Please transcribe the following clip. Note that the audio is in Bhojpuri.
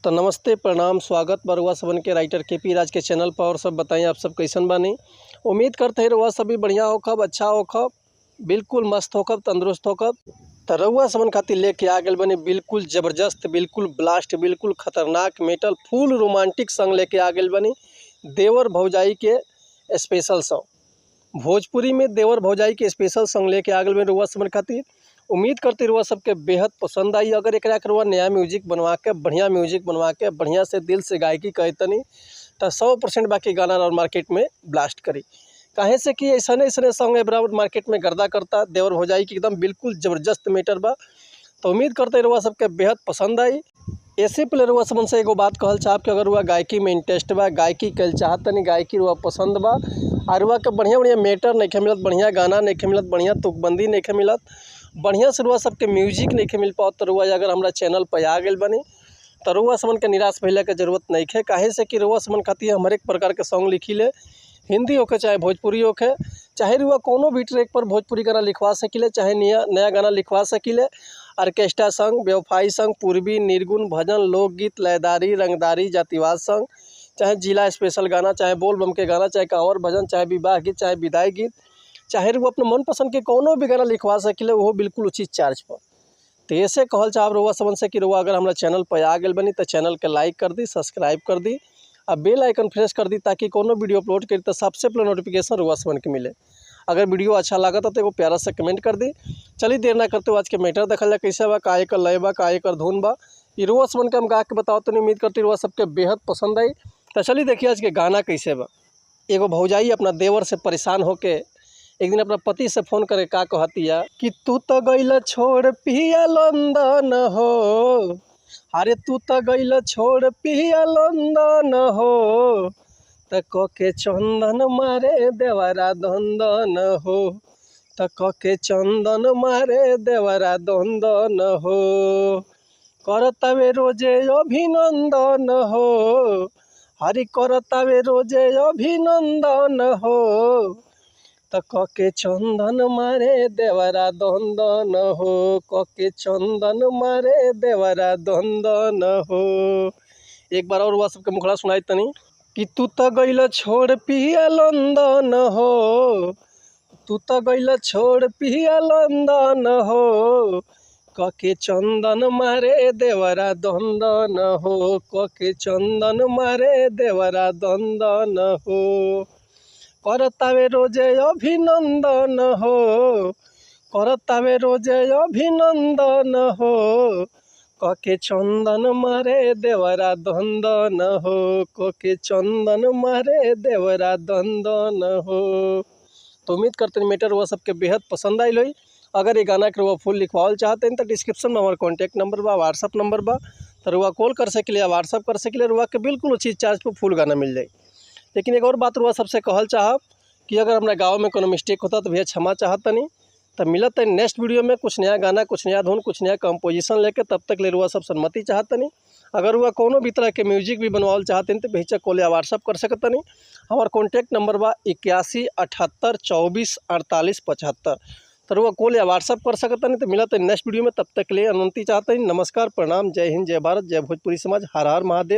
तो नमस्ते प्रणाम स्वागत बा रउआ सबन के राइटर केपी राज के चैनल पर। और सब बताएं आप सब कैसन बानी। उम्मीद करते हैं रउआ सभी बढ़िया होखब, अच्छा होखब, बिल्कुल मस्त होखब, तंदुरुस्त होखब। तो रउआ सबन खातिर लेके आ गए बने बिल्कुल ज़बरदस्त, बिल्कुल ब्लास्ट, बिल्कुल खतरनाक मेटल फुल रोमांटिक सॉन्ग लेके आ गए बनी। देवर भौजाई के स्पेशल सॉन्ग, भोजपुरी में देवर भौजाई के स्पेशल सॉन्ग लेके आ गए बने रउआ सबन खातिर। उम्मीद करते रउआ सबके बेहद पसंद आई। अगर एकरा के रउआ नया म्यूजिक बनवा के, बढ़िया म्यूजिक बनवा के, बढ़िया से दिल से गायकी कहतनी तो 100% बाकी गाना और मार्केट में ब्लास्ट करी। काहे से कि ऐसा सॉन्ग है बराबर मार्केट में गर्दा करता। देवर भौजाई की एकदम बिल्कुल ज़बरदस्त मैटर बा। तो उम्मीद करते रउआ सबके बेहद पसंद आई। ऐसे पहले रउआ सबन से एगो बात कहल चाहब कि अगर रउआ गायकी में इंटरेस्ट बा, गायकी कल चाहतनी, गायकी रउआ पसंद बा और रउआ के बढ़िया बढ़िया मैटर नहीं मिलत, बढ़िया गाना नहीं मिलत, बढ़िया तुकबंदी नहीं मिलत, बढ़िया से रउआ सबके म्यूजिक नहीं मिल पाओ, तो रउआ अगर हमारा चैनल पर आ गए बनी तो रउआ समन के निराश भइला के जरूरत नहीं है। काहे से कि रउआ समन खातिर हम हर एक प्रकार के सॉन्ग लिखिले, हिंदी होके चाहे भोजपुरी होके, चाहे रउआ कोनो भी ट्रैक पर भोजपुरी गाना लिखवा सकिले, चाहे नया गाना लिखवा सकिले। ऑर्केस्ट्रा सॉन्ग, बेवफाई सॉन्ग, पूर्वी, निर्गुण, भजन, लोकगीत, लयदारी, रंगदारी, जातिवाद सॉन्ग, चाहे जिला स्पेशल गाना, चाहे बोल बम के गाना, चाहे कांवर भजन, चाहे विवाह गीत, चाहे विदाई गीत, चाहे वो अपने मनपसंद के कोनो भी गाना लिखवा सकिले, वो बिल्कुल उचित चार्ज पर। तो ऐसे कहल चाहब रउआ समन से कि रउआ अगर हमारा चैनल पर आ गए बनी तो चैनल के लाइक कर दी, सब्सक्राइब कर दी और बेल आइकन प्रेस कर दी, ताकि कोनो वीडियो अपलोड करी तो सबसे पहले नोटिफिकेशन रउआ समन के मिले। अगर वीडियो अच्छा लगा तो एगो प्यारा सा कमेंट कर दी। चलिए देर ना करते हुए आज के मैटर देखल जाए कैसे बा, का एकर लय बा, का एकर धुन बा। ये रउआ समन के हम गा के बताओ तो उम्मीद करती रउआ सबके बेहद पसंद आई। तो चलिए देखिए आज के गाना कैसे बा। एगो भौजाई अपना देवर से परेशान होके एक दिन अपना पति से फ़ोन करे का कहतिया कि तू तो गइल छोड़ पिया लंदन हो, अरे तू तो गइल छोड़ पिया लंदन हो, त के चंदन मारे देवरा दंदन हो, त के चंदन मारे देवरा दंदन हो, करतावे रोजे अभिनंदन हो, हरि करतावे रोजे अभिनंदन हो, त के चंदन मारे देवरा दंदन हो, के चंदन मारे देवरा दंदन हो। एक बार और वह सबके मुखड़ा सुनाई तनी कि तू तो गइल छोड़ पिया लंदन हो, तू तो गइल छोड़ पिया लंदन हो, के चंदन मारे देवरा दंदन हो, के चंदन मारे देवरा दंदन हो, करतावे रोजे अभिनंदन हो, करतावे रोजे अभिनंदन हो, के चंदन मारे देवरा दंदन हो, के चंदन मारे देवरा दंदन हो। तो उम्मीद करते हैं मैटर वह सबके बेहद पसंद आई लोई। अगर ये गाना के रुआ फुल लिखवाल चाहते हैं तो डिस्क्रिप्शन में हमारा कॉन्टैक्ट नंबर बा, व्हाट्सअप नंबर बा, तो रुआ कॉल कर सके, व्हाट्सअप कर सके, रुआ के बिल्कुल उचित चार्ज पर फुल गाना मिल जाए। लेकिन एक और बात रुआ सबसे कहल चाहब कि अगर हमारे गाँव में कोनो मिस्टेक होता तो भैया क्षमा चाहतनी। तो मिलत है नेक्स्ट वीडियो में कुछ नया गाना, कुछ नया धुन, कुछ नया कंपोजिशन लेके। तब तक ले रुआ सब सन्मति चाहतनी। अगर रुआ कोनो भी तरह के म्यूजिक भी बनवाल चाहते हैं तो बेहिचक कॉल या व्हाट्सअप कर सकतनी। हमारा कॉन्टैक्ट नंबर बा 81 78 24 48 75। तो रुआ कॉल या व्हाट्सअप कर सकतनी। तो मिलत है नेक्स्ट वीडियो में, तब तक ले अनुमति चाहते हैं। नमस्कार, प्रणाम, जय हिंद, जय भारत, जय भोजपुरी समाज, हर हर महादेव,